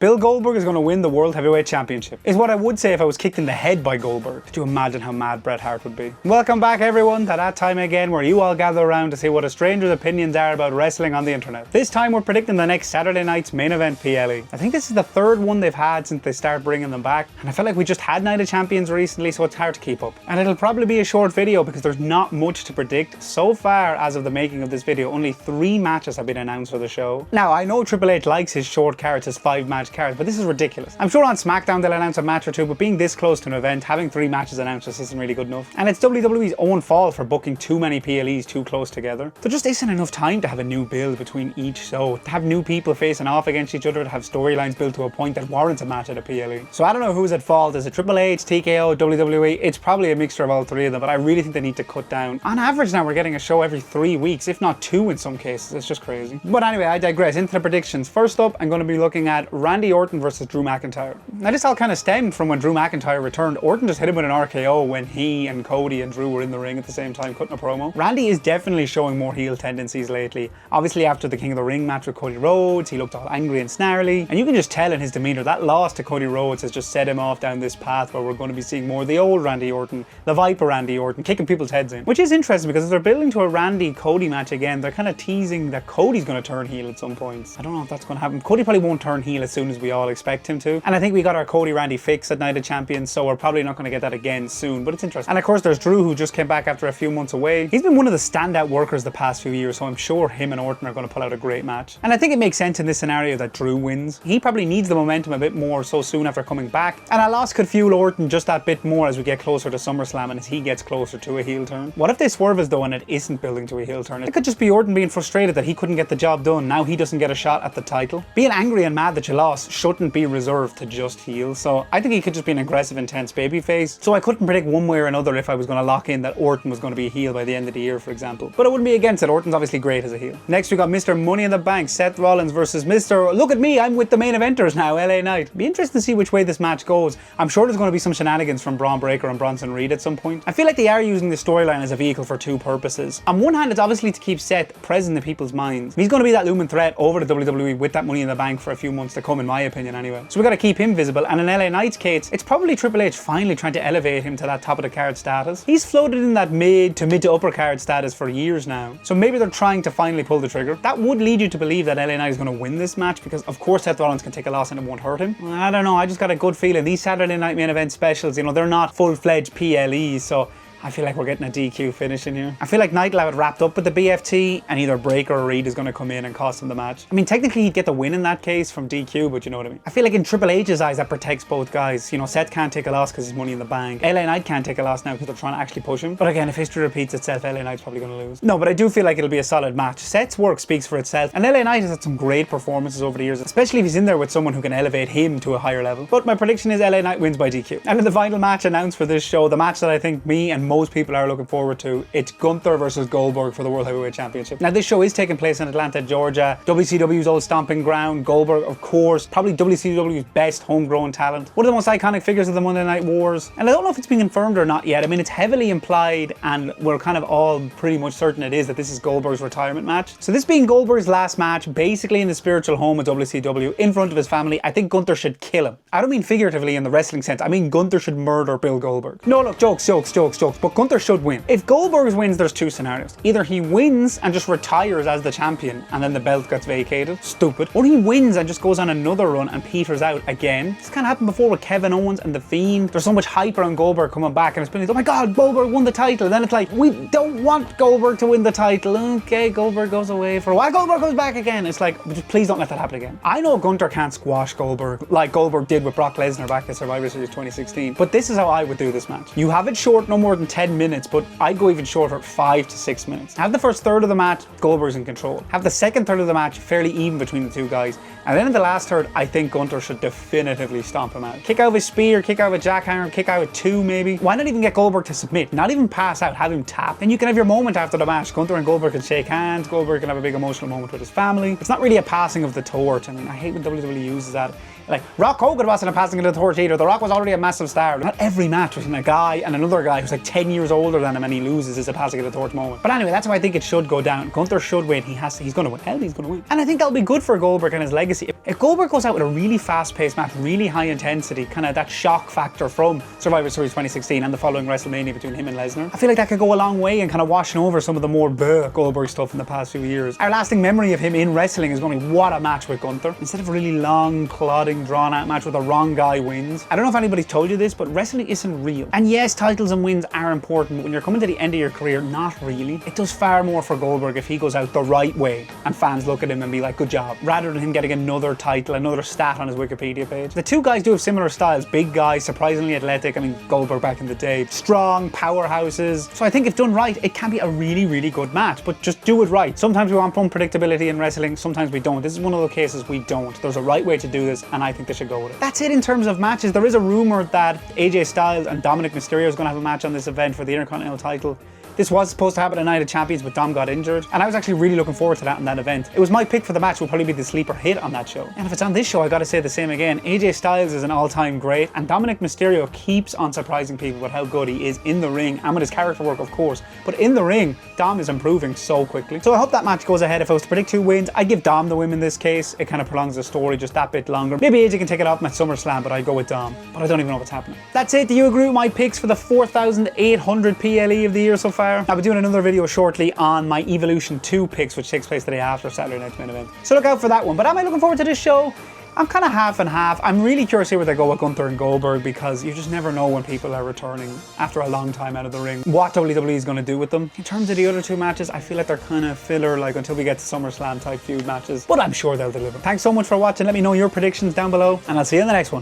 Bill Goldberg is going to win the World Heavyweight Championship, is what I would say if I was kicked in the head by Goldberg. Could you imagine how mad Bret Hart would be? Welcome back everyone to that time again where you all gather around to see what a stranger's opinions are about wrestling on the internet. This time we're predicting the next Saturday night's main event PLE. I think this is the third one they've had since they started bringing them back, and I feel like we just had Night of Champions recently, so it's hard to keep up. And it'll probably be a short video because there's not much to predict. So far as of the making of this video, only 3 matches have been announced for the show. Now I know Triple H likes his short cards, his 5-match cards, but this is ridiculous. I'm sure on SmackDown they'll announce a match or two, but being this close to an event, having 3 matches announced just isn't really good enough. And it's WWE's own fault for booking too many PLEs too close together. There just isn't enough time to have a new build between each show, to have new people facing off against each other, to have storylines built to a point that warrants a match at a PLE. So I don't know who's at fault. Is it Triple H, TKO, WWE? It's probably a mixture of all 3 of them, but I really think they need to cut down. On average now we're getting a show every 3 weeks, if not 2 in some cases. It's just crazy. But anyway, I digress. Into the predictions. First up, I'm going to be looking at Randy Orton versus Drew McIntyre. Now this all kind of stemmed from when Drew McIntyre returned. Orton just hit him with an RKO when he and Cody and Drew were in the ring at the same time cutting a promo. Randy is definitely showing more heel tendencies lately. Obviously after the King of the Ring match with Cody Rhodes, he looked all angry and snarly, and you can just tell in his demeanour that loss to Cody Rhodes has just set him off down this path where we're going to be seeing more of the old Randy Orton, the Viper Randy Orton, kicking people's heads in. Which is interesting because if they're building to a Randy-Cody match again, they're kind of teasing that Cody's going to turn heel at some point. I don't know if that's going to happen. Cody probably won't turn heel as soon as we all expect him to. And I think we got our Cody-Randy fix at Night of Champions, so we're probably not going to get that again soon, but it's interesting. And of course there's Drew, who just came back after a few months away. He's been one of the standout workers the past few years, so I'm sure him and Orton are going to pull out a great match. And I think it makes sense in this scenario that Drew wins. He probably needs the momentum a bit more so soon after coming back, and a loss could fuel Orton just that bit more as we get closer to SummerSlam and as he gets closer to a heel turn. What if they swerve us though and it isn't building to a heel turn? It could just be Orton being frustrated that he couldn't get the job done. Now he doesn't get a shot at the title. Being angry and mad that you lost shouldn't be reserved to just heels, so I think he could just be an aggressive, intense babyface. So I couldn't predict one way or another if I was going to lock in that Orton was going to be a heel by the end of the year, for example. But I wouldn't be against it. Orton's obviously great as a heel. Next we got Mr. Money in the Bank, Seth Rollins versus Mr. Look at me, I'm with the main eventers now, LA Knight. Be interesting to see which way this match goes. I'm sure there's going to be some shenanigans from Braun Breaker and Bronson Reed at some point. I feel like they are using the storyline as a vehicle for 2 purposes. On one hand, it's obviously to keep Seth present in people's minds. He's going to be that looming threat over the WWE with that Money in the Bank for a few months to come, in my opinion anyway. So we got to keep him visible, and in LA Knight's case, it's probably Triple H finally trying to elevate him to that top of the card status. He's floated in that mid to upper card status for years now, so maybe they're trying to finally pull the trigger. That would lead you to believe that LA Knight is going to win this match because of course Seth Rollins can take a loss and it won't hurt him. I don't know, I just got a good feeling. These Saturday night main event specials, you know, they're not full-fledged PLEs, so I feel like we're getting a DQ finish in here. I feel like Knight will have it wrapped up with the BFT and either Breaker or Reed is going to come in and cost him the match. I mean, technically he'd get the win in that case from DQ, but you know what I mean. I feel like in Triple H's eyes that protects both guys. You know, Seth can't take a loss because he's Money in the Bank. LA Knight can't take a loss now because they're trying to actually push him. But again, if history repeats itself, LA Knight's probably going to lose. No, but I do feel like it'll be a solid match. Seth's work speaks for itself, and LA Knight has had some great performances over the years, especially if he's in there with someone who can elevate him to a higher level. But my prediction is LA Knight wins by DQ. And in the final match announced for this show, the match that I think me and most people are looking forward to, it's Gunther versus Goldberg for the World Heavyweight Championship. Now this show is taking place in Atlanta, Georgia, WCW's old stomping ground. Goldberg, of course, probably WCW's best homegrown talent, one of the most iconic figures of the Monday Night Wars, and I don't know if it's been confirmed or not yet. I mean, it's heavily implied and we're kind of all pretty much certain it is that this is Goldberg's retirement match. So this being Goldberg's last match, basically in the spiritual home of WCW, in front of his family, I think Gunther should kill him. I don't mean figuratively in the wrestling sense, I mean Gunther should murder Bill Goldberg. No, look, jokes, but Gunther should win. If Goldberg wins, there's 2 scenarios. Either he wins and just retires as the champion and then the belt gets vacated, stupid, or he wins and just goes on another run and peters out again. This kind of happened before with Kevin Owens and The Fiend. There's so much hype around Goldberg coming back and it's been like, oh my god, Goldberg won the title, and then it's like, we don't want Goldberg to win the title. Okay, Goldberg goes away for a while, Goldberg goes back again. It's like, just please don't let that happen again. I know Gunther can't squash Goldberg like Goldberg did with Brock Lesnar back at Survivor Series 2016, but this is how I would do this match. You have it short, no more than 10 minutes, but I'd go even shorter, 5 to 6 minutes. Have the first third of the match, Goldberg's in control. Have the second third of the match fairly even between the 2 guys. And then in the last third, I think Gunther should definitively stomp him out. Kick out with a spear, kick out with a jackhammer, kick out with 2 maybe. Why not even get Goldberg to submit? Not even pass out, have him tap. Then you can have your moment after the match. Gunther and Goldberg can shake hands, Goldberg can have a big emotional moment with his family. It's not really a passing of the torch. I mean, I hate when WWE uses that. Like, Rock Hogan wasn't a passing of the torch either. The Rock was already a massive star. Not every match between a guy and another guy who's like 10 years older than him and he loses is a passing of the torch moment. But anyway, that's how I think it should go down. Gunther should win. He's going to win. Hell, he's going to win. And I think that'll be good for Goldberg and his legacy. If Goldberg goes out with a really fast-paced match, really high intensity, kind of that shock factor from Survivor Series 2016 and the following WrestleMania between him and Lesnar, I feel like that could go a long way in kind of washing over some of the more Goldberg stuff in the past few years. Our lasting memory of him in wrestling is going to be what a match with Gunther. Instead of a really long, plodding, drawn-out match where the wrong guy wins. I don't know if anybody's told you this, but wrestling isn't real. And yes, titles and wins are important, but when you're coming to the end of your career, not really. It does far more for Goldberg if he goes out the right way and fans look at him and be like, good job, rather than him getting another title, another stat on his Wikipedia page. The two guys do have similar styles. Big guy, surprisingly athletic. I mean, Goldberg back in the day. Strong, powerhouses. So I think if done right, it can be a really, really good match, but just do it right. Sometimes we want unpredictability in wrestling, sometimes we don't. This is one of the cases we don't. There's a right way to do this, and I think they should go with it. That's it in terms of matches. There is a rumor that AJ Styles and Dominic Mysterio is going to have a match on this event for the Intercontinental title. This was supposed to happen at Night of Champions, but Dom got injured, and I was actually really looking forward to that in that event. It was my pick for the match, will probably be the sleeper hit on that show. And if it's on this show, I gotta say the same again. AJ Styles is an all-time great, and Dominic Mysterio keeps on surprising people with how good he is in the ring, and with his character work, of course. But in the ring, Dom is improving so quickly. So I hope that match goes ahead. If I was to predict who wins, I'd give Dom the win in this case. It kind of prolongs the story just that bit longer. Maybe AJ can take it off him at SummerSlam, but I'd go with Dom. But I don't even know what's happening. That's it. Do you agree with my picks for the 4,800 PLE of the year so far? I'll be doing another video shortly on my Evolution 2 picks, which takes place the day after Saturday Night's Main Event. So look out for that one. But am I looking forward to this show? I'm kind of half and half. I'm really curious to see where they go with Gunther and Goldberg, because you just never know when people are returning after a long time out of the ring, what WWE is going to do with them. In terms of the other two matches, I feel like they're kind of filler, like until we get to SummerSlam type feud matches, but I'm sure they'll deliver. Thanks so much for watching. Let me know your predictions down below, and I'll see you in the next one.